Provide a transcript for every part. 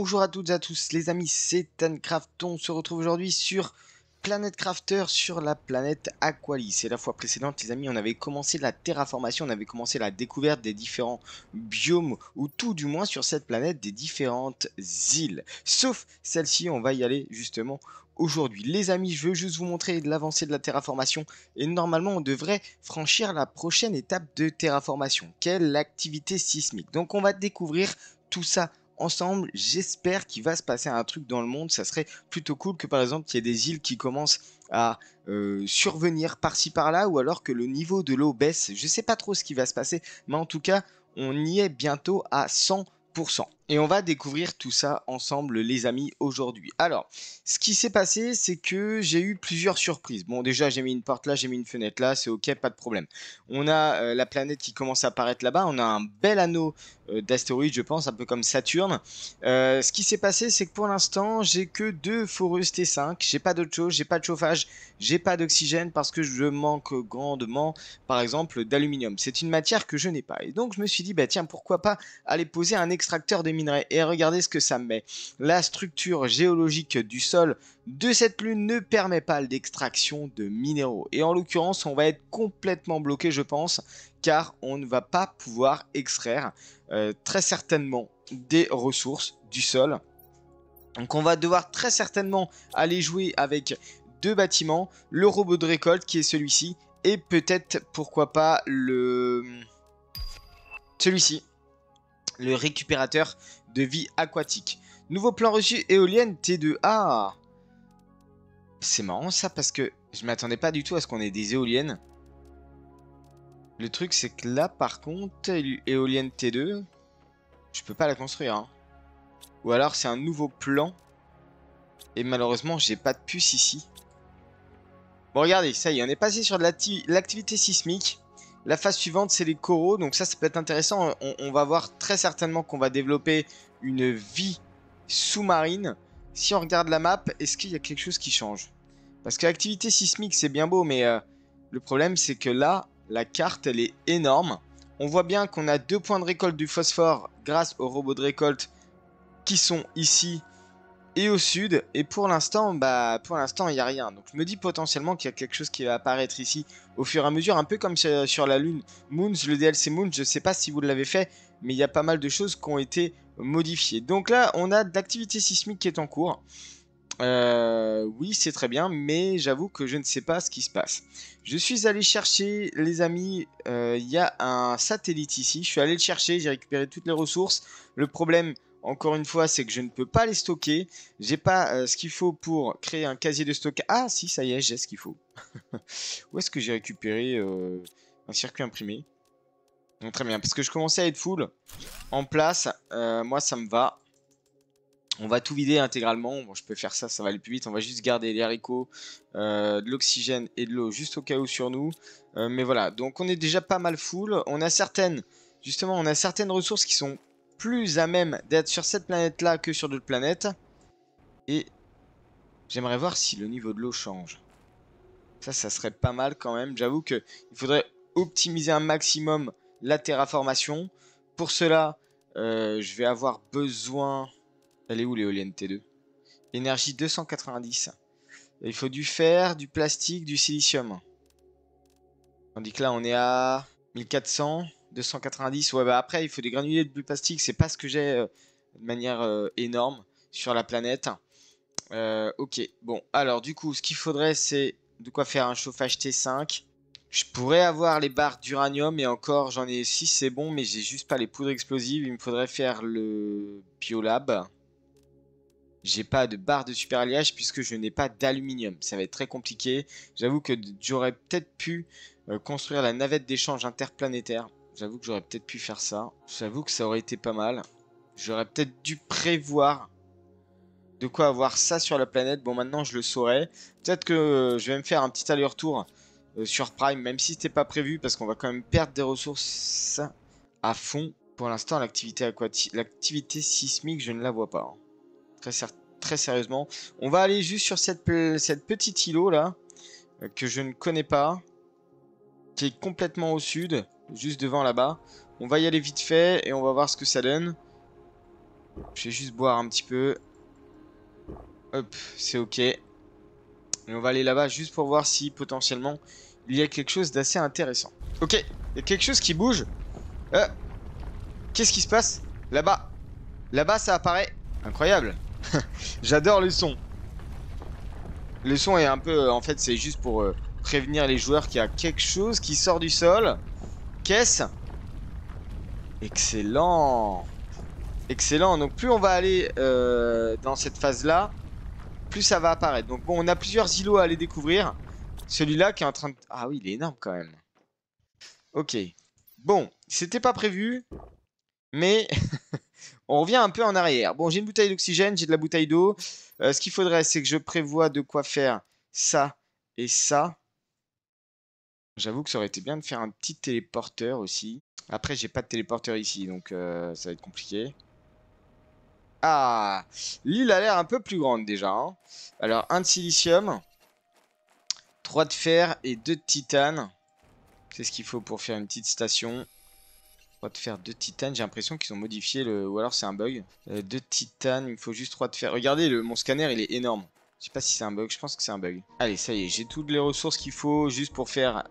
Bonjour à toutes et à tous les amis, c'est Tancraft. On se retrouve aujourd'hui sur Planet Crafter, sur la planète Aqualis. Et la fois précédente les amis, on avait commencé la terraformation, on avait commencé la découverte des différents biomes, ou tout du moins sur cette planète des différentes îles. Sauf celle-ci, on va y aller justement aujourd'hui. Les amis, je veux juste vous montrer l'avancée de la terraformation. Et normalement, on devrait franchir la prochaine étape de terraformation, qu'est l'activité sismique. Donc on va découvrir tout ça ensemble. J'espère qu'il va se passer un truc dans le monde. Ça serait plutôt cool que par exemple il y ait des îles qui commencent à survenir par-ci par-là, ou alors que le niveau de l'eau baisse. Je sais pas trop ce qui va se passer, mais en tout cas on y est bientôt à 100%. Et on va découvrir tout ça ensemble les amis aujourd'hui. Alors, ce qui s'est passé, c'est que j'ai eu plusieurs surprises. Bon, déjà j'ai mis une porte là, j'ai mis une fenêtre là, c'est ok, pas de problème. On a la planète qui commence à apparaître là-bas, on a un bel anneau d'astéroïdes, je pense, un peu comme Saturne. Ce qui s'est passé, c'est que pour l'instant, j'ai que 2 foreuses T5, j'ai pas d'autre chose, j'ai pas de chauffage, j'ai pas d'oxygène parce que je manque grandement, par exemple, d'aluminium. C'est une matière que je n'ai pas. Et donc, je me suis dit, bah tiens, pourquoi pas aller poser un extracteur de minerais. Et regardez ce que ça me met. La structure géologique du sol de cette lune ne permet pas l'extraction de minéraux. Et en l'occurrence, on va être complètement bloqué, je pense, car on ne va pas pouvoir extraire très certainement des ressources du sol. Donc on va devoir très certainement aller jouer avec 2 bâtiments, le robot de récolte qui est celui-ci, et peut-être pourquoi pas celui-ci, le récupérateur de vie aquatique. Nouveau plan reçu, éolienne T2. Ah, c'est marrant ça parce que je m'attendais pas du tout à ce qu'on ait des éoliennes. Le truc c'est que là par contre, éolienne T2, je peux pas la construire. Hein. Ou alors c'est un nouveau plan. Et malheureusement j'ai pas de puce ici. Bon regardez, ça y est, on est passé sur de l'activité sismique. La phase suivante c'est les coraux. Donc ça peut être intéressant. On va voir très certainement qu'on va développer une vie sous-marine. Si on regarde la map, est-ce qu'il y a quelque chose qui change? Parce que l'activité sismique c'est bien beau, mais le problème c'est que là, la carte elle est énorme. On voit bien qu'on a 2 points de récolte du phosphore grâce aux robots de récolte qui sont ici et au sud. Et pour l'instant, il n'y a rien. Donc je me dis potentiellement qu'il y a quelque chose qui va apparaître ici au fur et à mesure, un peu comme sur la lune. Moons, le DLC Moons, je ne sais pas si vous l'avez fait, mais il y a pas mal de choses qui ont été modifiées. Donc là, on a de l'activité sismique qui est en cours. Oui, c'est très bien, mais j'avoue que je ne sais pas ce qui se passe. Je suis allé chercher, les amis, il y a un satellite ici. Je suis allé le chercher, j'ai récupéré toutes les ressources. Le problème, encore une fois, c'est que je ne peux pas les stocker. J'ai pas ce qu'il faut pour créer un casier de stockage. Ah, si, ça y est, j'ai ce qu'il faut. Où est-ce que j'ai récupéré un circuit imprimé? Donc, très bien, parce que je commençais à être full en place. Moi, ça me va. On va tout vider intégralement. Bon, je peux faire ça, ça va aller plus vite. On va juste garder les haricots, de l'oxygène et de l'eau juste au cas où sur nous. Mais voilà, donc on est déjà pas mal full. On a certaines ressources qui sont plus à même d'être sur cette planète-là que sur d'autres planètes. Et j'aimerais voir si le niveau de l'eau change. Ça serait pas mal quand même. J'avoue qu'il faudrait optimiser un maximum la terraformation. Pour cela, je vais avoir besoin... Elle est où l'éolienne T2? Énergie 290. Il faut du fer, du plastique, du silicium. Tandis que là, on est à 1400, 290. Ouais, bah après, il faut des granulés de plastique. C'est pas ce que j'ai de manière énorme sur la planète. Ok, bon. Alors, du coup, ce qu'il faudrait, c'est de quoi faire un chauffage T5. Je pourrais avoir les barres d'uranium et encore, j'en ai 6, c'est bon, mais j'ai juste pas les poudres explosives. Il me faudrait faire le biolab. J'ai pas de barre de super alliage puisque je n'ai pas d'aluminium. Ça va être très compliqué. J'avoue que j'aurais peut-être pu construire la navette d'échange interplanétaire. J'avoue que j'aurais peut-être pu faire ça. J'avoue que ça aurait été pas mal. J'aurais peut-être dû prévoir de quoi avoir ça sur la planète. Bon, maintenant je le saurais. Peut-être que je vais me faire un petit aller-retour sur Prime, même si c'était pas prévu, parce qu'on va quand même perdre des ressources à fond. Pour l'instant, l'activité sismique, je ne la vois pas. Hein. Très sérieusement. On va aller juste sur cette petite îlot là, que je ne connais pas, qui est complètement au sud, juste devant là-bas. On va y aller vite fait et on va voir ce que ça donne. Je vais juste boire un petit peu. Hop, c'est ok. Et on va aller là-bas juste pour voir si potentiellement il y a quelque chose d'assez intéressant. Ok, il y a quelque chose qui bouge. Euh, Qu'est-ce qui se passe? Là-bas. Là-bas, ça apparaît. Incroyable. J'adore le son. Le son est un peu... en fait, c'est juste pour prévenir les joueurs qu'il y a quelque chose qui sort du sol. Qu'est-ce? Excellent. Excellent. Donc plus on va aller dans cette phase-là, plus ça va apparaître. Donc bon, on a plusieurs îlots à aller découvrir. Celui-là qui est en train de... Ah oui, il est énorme quand même. Ok. Bon, c'était pas prévu, mais on revient un peu en arrière. Bon, j'ai une bouteille d'oxygène, j'ai de la bouteille d'eau. Ce qu'il faudrait, c'est que je prévoie de quoi faire ça et ça. J'avoue que ça aurait été bien de faire un petit téléporteur aussi. Après, j'ai pas de téléporteur ici, donc ça va être compliqué. Ah, l'île a l'air un peu plus grande déjà, hein. Alors, un de silicium, 3 de fer et 2 de titane. C'est ce qu'il faut pour faire une petite station. 3 de fer, 2 de titane. J'ai l'impression qu'ils ont modifié le... Ou alors c'est un bug. 2 de titane, il me faut juste 3 de fer. Regardez, mon scanner, il est énorme. Je sais pas si c'est un bug, je pense que c'est un bug. Allez, ça y est, j'ai toutes les ressources qu'il faut juste pour faire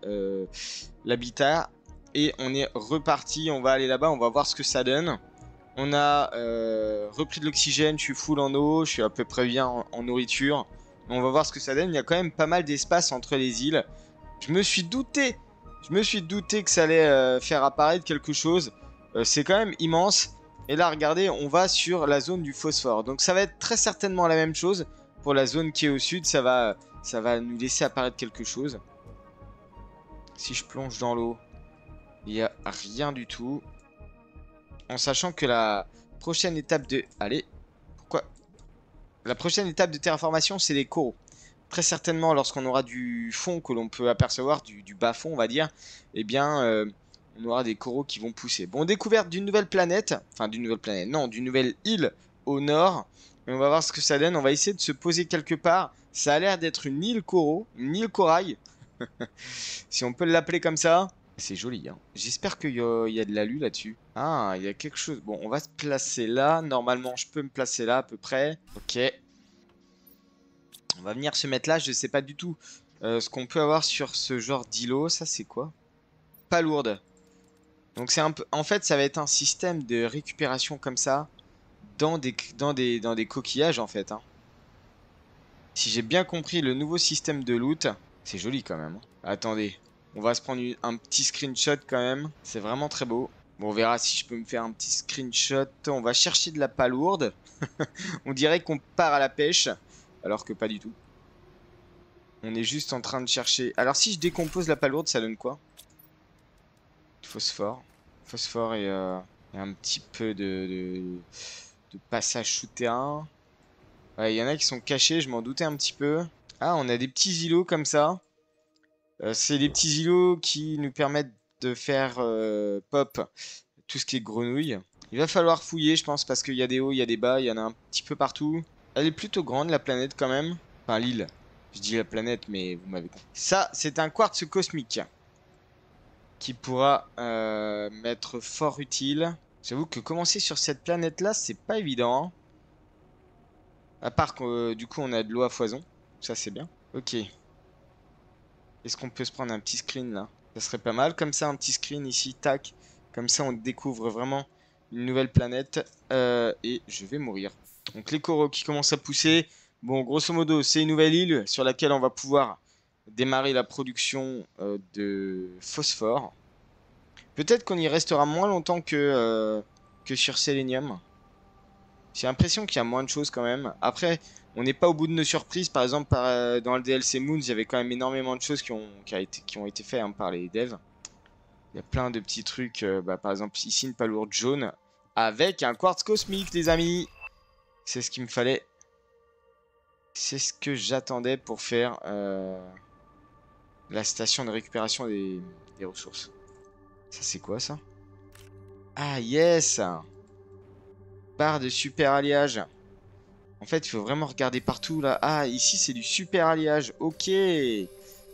l'habitat. Et on est reparti, on va aller là-bas, on va voir ce que ça donne. On a repris de l'oxygène, je suis full en eau, je suis à peu près bien en nourriture. On va voir ce que ça donne, il y a quand même pas mal d'espace entre les îles. Je me suis douté que ça allait faire apparaître quelque chose. C'est quand même immense. Et là, regardez, on va sur la zone du phosphore. Donc ça va être très certainement la même chose. Pour la zone qui est au sud, ça va nous laisser apparaître quelque chose. Si je plonge dans l'eau, il n'y a rien du tout. En sachant que la prochaine étape de... Allez, pourquoi? La prochaine étape de terraformation, c'est les coraux. Très certainement, lorsqu'on aura du fond que l'on peut apercevoir, du bas fond, on va dire, eh bien, on aura des coraux qui vont pousser. Bon, découverte d'une nouvelle planète. Enfin, d'une nouvelle planète. Non, d'une nouvelle île au nord. Et on va voir ce que ça donne. On va essayer de se poser quelque part. Ça a l'air d'être une île coraux, une île corail. Si on peut l'appeler comme ça. C'est joli, hein. J'espère qu'il y a de l'alu là-dessus. Ah, il y a quelque chose. Bon, on va se placer là. Normalement, je peux me placer là à peu près. Ok. On va venir se mettre là. Je sais pas du tout ce qu'on peut avoir sur ce genre d'îlot. Ça, c'est quoi? Pas lourde. Donc, c'est un peu... En fait, ça va être un système de récupération comme ça. Dans des coquillages, en fait, hein. Si j'ai bien compris le nouveau système de loot. C'est joli quand même, hein. Attendez. On va se prendre un petit screenshot quand même. C'est vraiment très beau. Bon, on verra si je peux me faire un petit screenshot. On va chercher de la palourde. On dirait qu'on part à la pêche. Alors que pas du tout. On est juste en train de chercher. Alors si je décompose la palourde, ça donne quoi? Phosphore. Phosphore et un petit peu de passage souterrain. Ouais, il y en a qui sont cachés, je m'en doutais un petit peu. Ah, on a des petits îlots comme ça. C'est des petits îlots qui nous permettent de faire pop tout ce qui est grenouille. Il va falloir fouiller, je pense, parce qu'il y a des hauts, il y a des bas, il y en a un petit peu partout. Elle est plutôt grande, la planète, quand même. Enfin, l'île. Je dis la planète, mais vous m'avez compris. Ça, c'est un quartz cosmique qui pourra m'être fort utile. J'avoue que commencer sur cette planète-là, c'est pas évident, hein. À part que, du coup, on a de l'eau à foison. Ça, c'est bien. Ok. Est-ce qu'on peut se prendre un petit screen là? Ça serait pas mal. Comme ça, un petit screen ici, tac. Comme ça, on découvre vraiment une nouvelle planète. Et je vais mourir. Donc les coraux qui commencent à pousser. Bon, grosso modo, c'est une nouvelle île sur laquelle on va pouvoir démarrer la production de phosphore. Peut-être qu'on y restera moins longtemps que sur Selenium. J'ai l'impression qu'il y a moins de choses quand même. Après, on n'est pas au bout de nos surprises. Par exemple, dans le DLC Moons, il y avait quand même énormément de choses qui ont été faites, hein, par les devs. Il y a plein de petits trucs. Par exemple, ici, une palourde jaune avec un quartz cosmique, les amis. C'est ce qu'il me fallait. C'est ce que j'attendais pour faire la station de récupération des ressources. Ça, c'est quoi, ça? Ah, yes! Barre de super alliage. En fait, il faut vraiment regarder partout, là. Ah, ici, c'est du super alliage. Ok.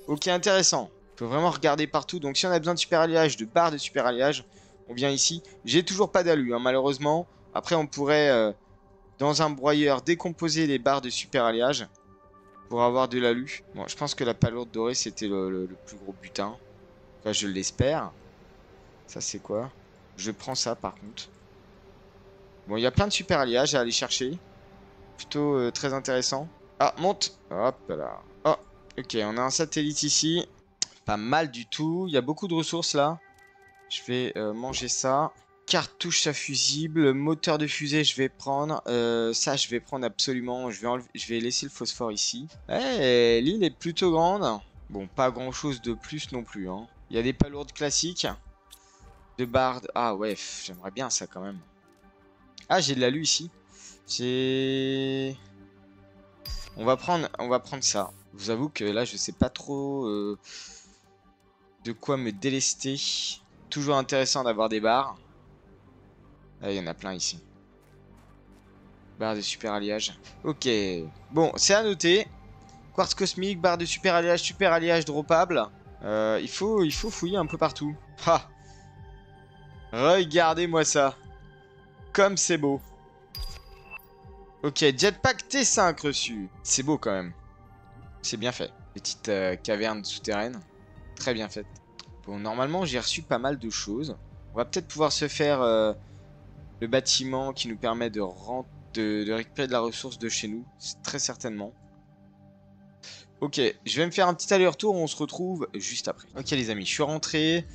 Ok, intéressant. Il faut vraiment regarder partout. Donc, si on a besoin de super alliage, de barre de super alliage, on vient ici. J'ai toujours pas d'alu, hein, malheureusement. Après, on pourrait, dans un broyeur, décomposer les barres de super alliage pour avoir de l'alu. Bon, je pense que la palourde dorée, c'était le plus gros butin. Enfin, je l'espère. Ça, c'est quoi? Je prends ça, par contre. Bon, il y a plein de super alliages à aller chercher. Plutôt très intéressant. Ah, monte! Hop là. Oh, ok, on a un satellite ici. Pas mal du tout. Il y a beaucoup de ressources là. Je vais manger ça. Cartouche à fusible. Moteur de fusée, je vais prendre. Ça, je vais prendre absolument. Je vais laisser le phosphore ici. Eh, l'île est plutôt grande. Bon, pas grand chose de plus non plus, hein. Il y a des palourdes classiques. De bardes. Ah ouais, j'aimerais bien ça quand même. Ah, j'ai de l'alu ici. J'ai... on va prendre ça. Je vous avoue que là, je sais pas trop de quoi me délester. Toujours intéressant d'avoir des barres. Ah, il y en a plein ici. Barre de super alliage. Ok. Bon, c'est à noter. Quartz cosmique, barre de super alliage droppable. Il faut fouiller un peu partout. Ha! Regardez-moi ça. Comme c'est beau. Ok, jetpack T5 reçu. C'est beau quand même. C'est bien fait. Petite caverne souterraine. Très bien faite. Bon, normalement, j'ai reçu pas mal de choses. On va peut-être pouvoir se faire le bâtiment qui nous permet de récupérer de la ressource de chez nous. Très certainement. Ok, je vais me faire un petit aller-retour. On se retrouve juste après. Ok, les amis, je suis rentré.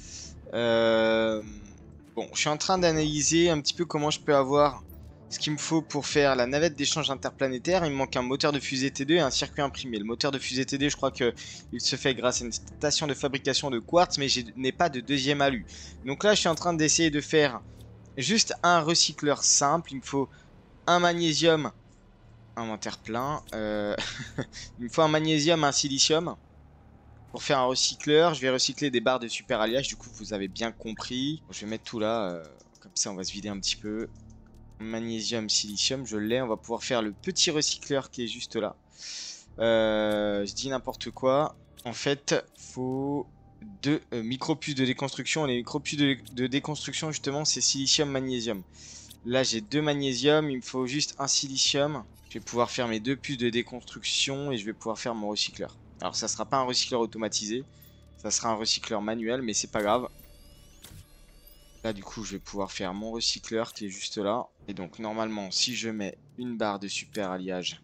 Bon, je suis en train d'analyser un petit peu comment je peux avoir ce qu'il me faut pour faire la navette d'échange interplanétaire. Il me manque un moteur de fusée T2 et un circuit imprimé. Le moteur de fusée T2, je crois qu'il se fait grâce à une station de fabrication de quartz, mais je n'ai pas de deuxième alu. Donc là, je suis en train d'essayer de faire juste un recycleur simple. Il me faut un magnésium, inventaire plein. Il me faut un magnésium, un silicium. Pour faire un recycleur, je vais recycler des barres de super alliage. Du coup, vous avez bien compris. Je vais mettre tout là. Comme ça, on va se vider un petit peu. Magnésium, silicium, je l'ai. On va pouvoir faire le petit recycleur qui est juste là. Je dis n'importe quoi. En fait, faut deux micro-puces de déconstruction. Les micro-puces de déconstruction, justement, c'est silicium, magnésium. Là, j'ai deux magnésium. Il me faut juste un silicium. Je vais pouvoir faire mes deux puces de déconstruction et je vais pouvoir faire mon recycleur. Alors, ça sera pas un recycleur automatisé. Ça sera un recycleur manuel, mais c'est pas grave. Là, du coup, je vais pouvoir faire mon recycleur qui est juste là. Et donc, normalement, si je mets une barre de super alliage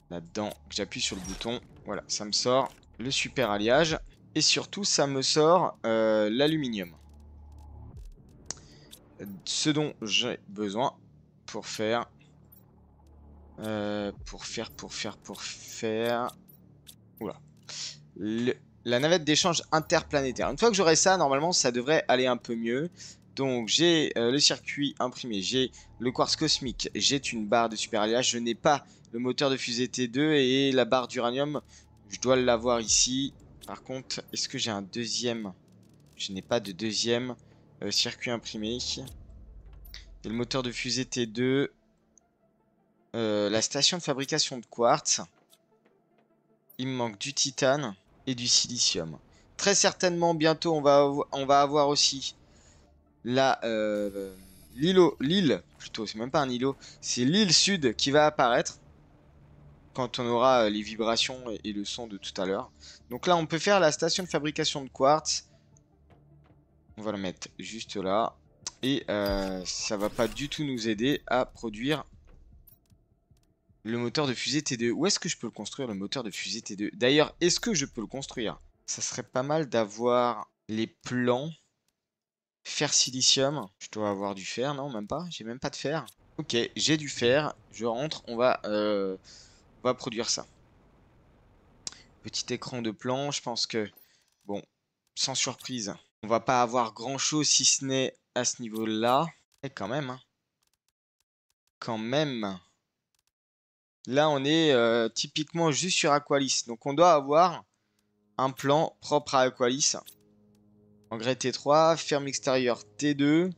là-dedans, que j'appuie sur le bouton, voilà, ça me sort le super alliage. Et surtout, ça me sort l'aluminium. Ce dont j'ai besoin pour faire... Oula. La navette d'échange interplanétaire. Une fois que j'aurai ça, normalement, ça devrait aller un peu mieux. Donc, j'ai le circuit imprimé, j'ai le quartz cosmique, j'ai une barre de super alliage. Je n'ai pas le moteur de fusée T2 et la barre d'uranium. Je dois l'avoir ici. Par contre, est-ce que j'ai un deuxième? Je n'ai pas de deuxième circuit imprimé. Et le moteur de fusée T2. La station de fabrication de quartz. Il me manque du titane et du silicium. Très certainement, bientôt, on va avoir aussi l'île, plutôt, c'est même pas un îlot, c'est l'île sud qui va apparaître quand on aura les vibrations et le son de tout à l'heure. Donc là, on peut faire la station de fabrication de quartz. On va la mettre juste là. Et ça va pas du tout nous aider à produire le moteur de fusée T2. Où est-ce que je peux le construire, le moteur de fusée T2? D'ailleurs, est-ce que je peux le construire? Ça serait pas mal d'avoir les plans. Fer silicium. Je dois avoir du fer, non? Même pas? J'ai même pas de fer. Ok, j'ai du fer. Je rentre, on va produire ça. Petit écran de plan. Je pense que, bon, sans surprise, on va pas avoir grand-chose si ce n'est à ce niveau-là. Et quand même, hein. Quand même. Là, on est typiquement juste sur Aqualis. Donc, on doit avoir un plan propre à Aqualis. Engrais T3, ferme extérieure T2.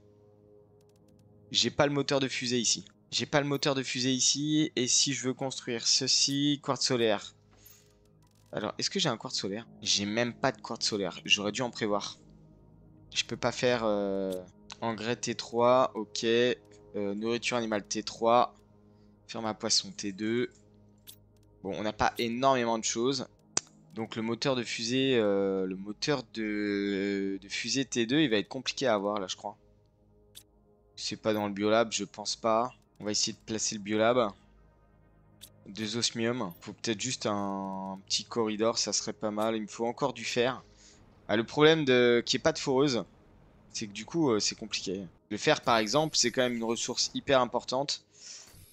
J'ai pas le moteur de fusée ici. J'ai pas le moteur de fusée ici. Et si je veux construire ceci, quartz solaire. Alors, est-ce que j'ai un quartz solaire? J'ai même pas de quartz solaire. J'aurais dû en prévoir. Je peux pas faire engrais T3. Ok. Nourriture animale T3. Ferme à poisson T2. Bon, on n'a pas énormément de choses. Donc le moteur de fusée, de fusée T2, il va être compliqué à avoir là, je crois. C'est pas dans le biolab, je pense pas. On va essayer de placer le biolab. 2 osmium. Faut peut-être juste un petit corridor, ça serait pas mal. Il me faut encore du fer. Ah, le problème qu'il n'y ait pas de foreuse, c'est que du coup, c'est compliqué. Le fer, par exemple, c'est quand même une ressource hyper importante.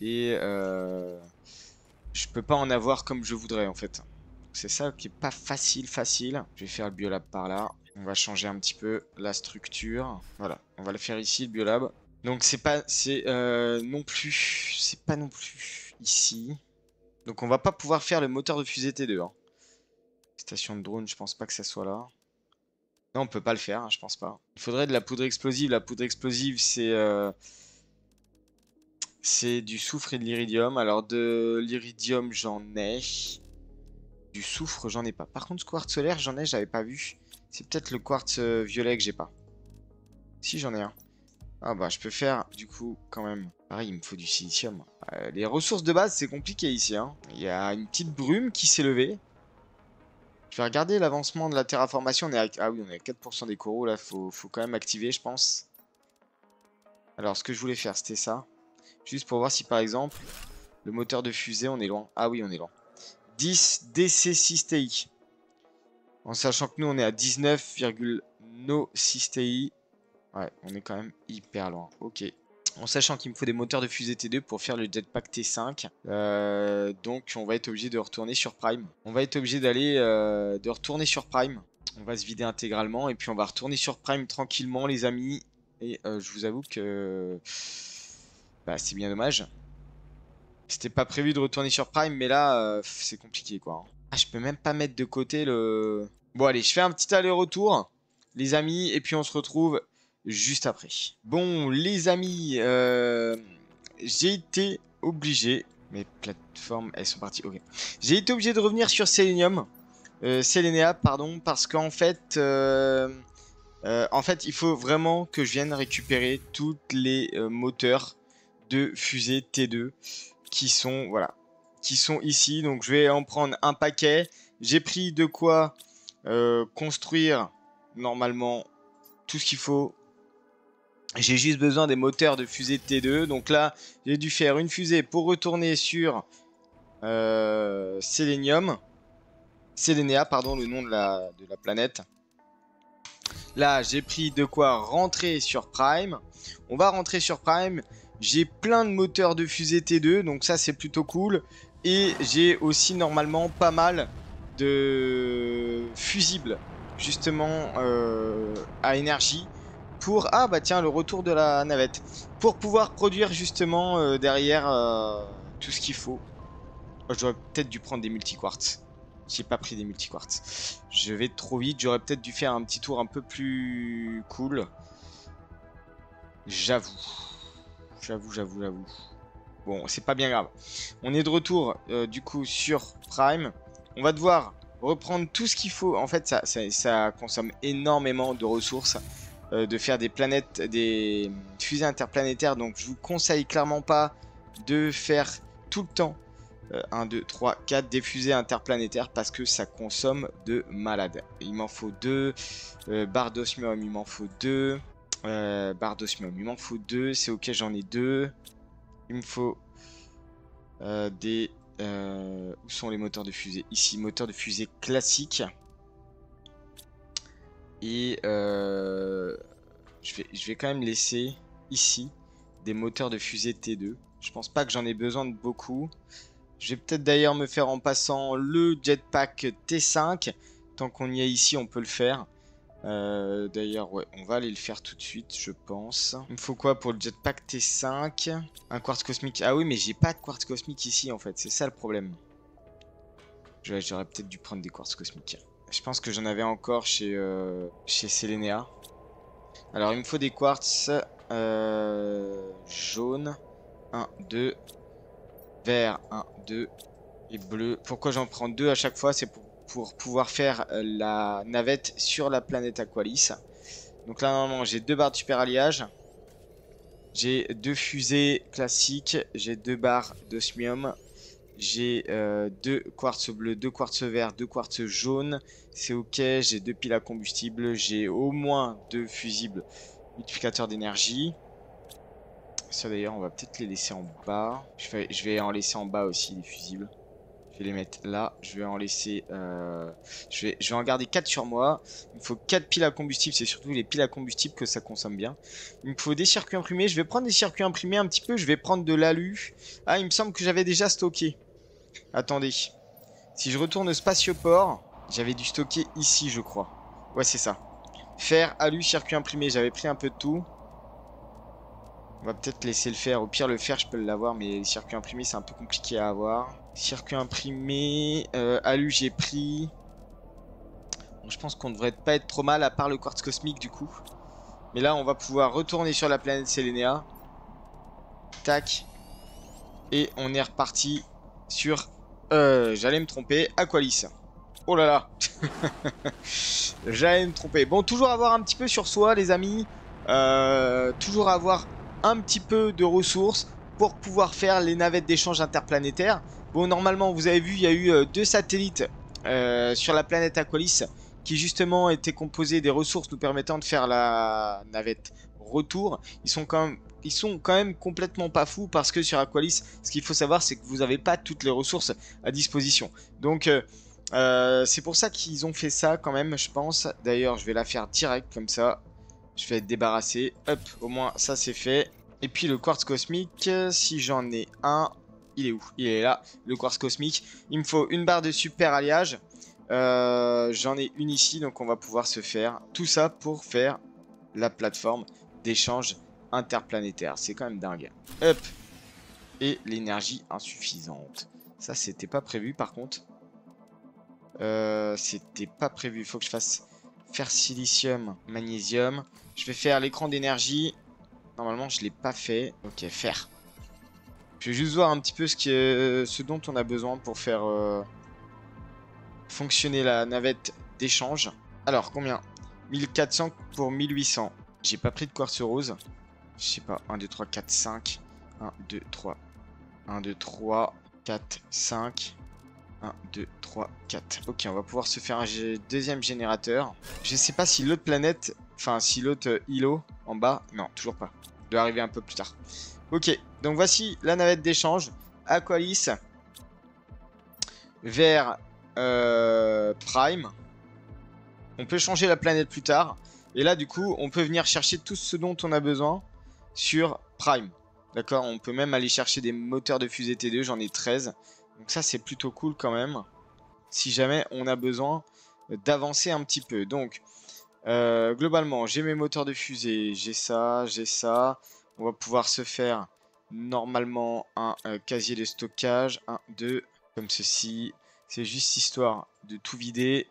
Et je peux pas en avoir comme je voudrais, en fait. C'est ça qui est pas facile. Je vais faire le biolab par là. On va changer un petit peu la structure. Voilà, on va le faire ici, le biolab. Donc c'est pas non plus ici. Donc on va pas pouvoir faire le moteur de fusée T2. Hein. Station de drone, je pense pas que ça soit là. Non, on peut pas le faire, hein, je pense pas. Il faudrait de la poudre explosive. La poudre explosive, c'est du soufre et de l'iridium. Alors de l'iridium, j'en ai. Du soufre, j'en ai pas. Par contre, quartz solaire, j'en ai, j'avais pas vu. C'est peut-être le quartz violet que j'ai pas. Si, j'en ai un. Ah bah, je peux faire, du coup, quand même. Pareil, il me faut du silicium. Les ressources de base, c'est compliqué ici. Hein. Il y a une petite brume qui s'est levée. Je vais regarder l'avancement de la terraformation. Ah oui, on est à 4% des coraux. Là, faut quand même activer, je pense. Alors, ce que je voulais faire, c'était ça. Juste pour voir si, par exemple, le moteur de fusée, on est loin. Ah oui, on est loin. 10 DC6 TI. En sachant que nous, on est à 19,6 TI. Ouais, on est quand même hyper loin. Ok. En sachant qu'il me faut des moteurs de fusée T2 pour faire le jetpack T5. Donc on va être obligé de retourner sur Prime. On va être obligé de retourner sur Prime. On va se vider intégralement et puis on va retourner sur Prime tranquillement les amis. Et je vous avoue que bah, c'est bien dommage. C'était pas prévu de retourner sur Prime mais là c'est compliqué quoi. Ah, je peux même pas mettre de côté le... Bon allez, je fais un petit aller-retour les amis et puis on se retrouve juste après. Bon, les amis, j'ai été obligé... Mes plateformes, elles sont parties, ok. J'ai été obligé de revenir sur Selenium. Selenia, pardon, parce qu'en fait... il faut vraiment que je vienne récupérer tous les moteurs de fusée T2 qui sont, voilà, qui sont ici. Donc, je vais en prendre un paquet. J'ai pris de quoi construire, normalement, tout ce qu'il faut. J'ai juste besoin des moteurs de fusée T2. Donc là, j'ai dû faire une fusée pour retourner sur Selenium. Selenia, pardon, le nom de la planète. Là, j'ai pris de quoi rentrer sur Prime. On va rentrer sur Prime. J'ai plein de moteurs de fusée T2. Donc ça, c'est plutôt cool. Et j'ai aussi normalement pas mal de fusibles, justement, à énergie. Pour... Ah bah tiens, le retour de la navette. Pour pouvoir produire justement derrière tout ce qu'il faut. J'aurais peut-être dû prendre des multiquartz. J'ai pas pris des multiquartz. Je vais trop vite. J'aurais peut-être dû faire un petit tour un peu plus cool. J'avoue. J'avoue. Bon, c'est pas bien grave. On est de retour du coup sur Prime. On va devoir reprendre tout ce qu'il faut. En fait, ça consomme énormément de ressources. De faire des planètes, des fusées interplanétaires. Donc je vous conseille clairement pas de faire tout le temps 1, 2, 3, 4 des fusées interplanétaires parce que ça consomme de malade. Il m'en faut 2. Barres d'osmium, il m'en faut 2. Barres d'osmium, il m'en faut 2. C'est ok, j'en ai 2. Il me faut des... où sont les moteurs de fusée? Ici, moteur de fusée classique. Et je vais quand même laisser ici des moteurs de fusée T2. Je pense pas que j'en ai besoin de beaucoup. Je vais peut-être d'ailleurs me faire en passant le jetpack T5. Tant qu'on y est ici, on peut le faire. D'ailleurs, ouais, on va aller le faire tout de suite, je pense. Il me faut quoi pour le jetpack T5? Un quartz cosmique. Ah oui, mais j'ai pas de quartz cosmique ici, en fait. C'est ça le problème. J'aurais peut-être dû prendre des quartz cosmiques. Je pense que j'en avais encore chez Selenia. Alors, il me faut des quartz jaunes. 1, 2. Vert, 1, 2. Et bleu. Pourquoi j'en prends 2 à chaque fois? C'est pour pouvoir faire la navette sur la planète Aqualis. Donc là, normalement, j'ai 2 barres de super alliage. J'ai 2 fusées classiques, j'ai 2 barres d'osmium, j'ai 2 quartz bleus, 2 quartz verts, 2 quartz jaunes. C'est ok, j'ai 2 piles à combustible, j'ai au moins 2 fusibles multiplicateurs d'énergie. Ça d'ailleurs, on va peut-être les laisser en bas. Je vais en laisser en bas aussi, les fusibles. Je vais les mettre là. Je vais en laisser... je vais en garder 4 sur moi. Il me faut 4 piles à combustible. C'est surtout les piles à combustible que ça consomme bien. Il me faut des circuits imprimés. Je vais prendre des circuits imprimés un petit peu. Je vais prendre de l'alu. Ah, il me semble que j'avais déjà stocké. Attendez. Si je retourne au spatioport, j'avais dû stocker ici, je crois. Ouais, c'est ça. Fer, alu, circuit imprimé. J'avais pris un peu de tout. On va peut-être laisser le fer. Au pire, le fer, je peux l'avoir, mais les circuits imprimés, c'est un peu compliqué à avoir. Circuit imprimé, alu, j'ai pris. Bon, je pense qu'on devrait pas être trop mal, à part le quartz cosmique, du coup. Mais là, on va pouvoir retourner sur la planète Sélénéa. Tac. Et on est reparti sur... j'allais me tromper, Aqualis. Oh là là. J'allais me tromper. Bon, toujours avoir un petit peu sur soi, les amis. Toujours avoir un petit peu de ressources pour pouvoir faire les navettes d'échange interplanétaires. Bon, normalement, vous avez vu, il y a eu 2 satellites sur la planète Aqualis qui justement étaient composés des ressources nous permettant de faire la navette retour. Ils sont quand même complètement pas fous parce que sur Aqualis, ce qu'il faut savoir, c'est que vous n'avez pas toutes les ressources à disposition. Donc, c'est pour ça qu'ils ont fait ça quand même, je pense. D'ailleurs, je vais la faire direct comme ça. Je vais être débarrassé. Hop, au moins ça c'est fait. Et puis le quartz cosmique, si j'en ai un, il est où? Il est là, le quartz cosmique. Il me faut une barre de super alliage. J'en ai une ici, donc on va pouvoir se faire tout ça pour faire la plateforme d'échange interplanétaire. C'est quand même dingue. Hop. Et l'énergie insuffisante. Ça, c'était pas prévu par contre. C'était pas prévu. Il faut que je fasse fer silicium, magnésium. Je vais faire l'écran d'énergie. Normalement, je l'ai pas fait. Ok, fer. Je vais juste voir un petit peu ce dont on a besoin pour faire fonctionner la navette d'échange. Alors, combien? 1400 pour 1800. J'ai pas pris de quartz rose. Je sais pas. 1, 2, 3, 4, 5. 1, 2, 3. 1, 2, 3, 4, 5. 1, 2, 3, 4. Ok, on va pouvoir se faire un deuxième générateur. Je sais pas si l'autre planète, enfin si l'autre îlot en bas, non, toujours pas. Il doit arriver un peu plus tard. Ok, donc voici la navette d'échange. Aqualis vers Prime. On peut changer la planète plus tard. Et là, du coup, on peut venir chercher tout ce dont on a besoin sur Prime. D'accord, on peut même aller chercher des moteurs de fusée T2, j'en ai 13. Donc ça, c'est plutôt cool quand même. Si jamais on a besoin d'avancer un petit peu. Donc, globalement, j'ai mes moteurs de fusée, j'ai ça, j'ai ça. On va pouvoir se faire normalement un casier de stockage. 1, 2, comme ceci. C'est juste histoire de tout vider.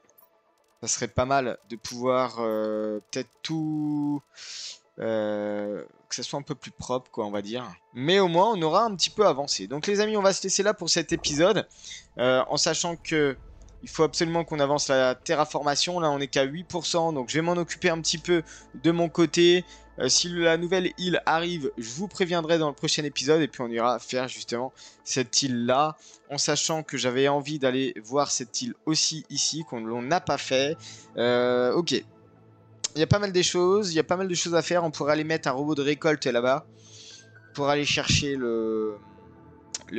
Ça serait pas mal de pouvoir peut-être tout... que ça soit un peu plus propre, quoi, on va dire. Mais au moins, on aura un petit peu avancé. Donc les amis, on va se laisser là pour cet épisode. En sachant que il faut absolument qu'on avance la terraformation. Là, on est qu'à 8%. Donc je vais m'en occuper un petit peu de mon côté. Si la nouvelle île arrive, je vous préviendrai dans le prochain épisode. Et puis on ira faire justement cette île-là. En sachant que j'avais envie d'aller voir cette île aussi ici, qu'on n'a pas fait. Ok. Il y a pas mal de choses, à faire. On pourrait aller mettre un robot de récolte là-bas pour aller chercher le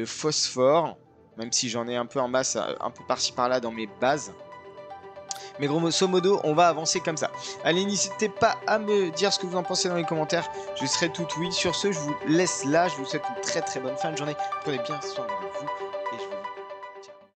phosphore, même si j'en ai un peu en masse, un peu par-ci par-là dans mes bases. Mais grosso modo, on va avancer comme ça. Allez, n'hésitez pas à me dire ce que vous en pensez dans les commentaires. Je serai tout oui. Sur ce, je vous laisse là. Je vous souhaite une très très bonne fin de journée. Prenez bien soin de vous.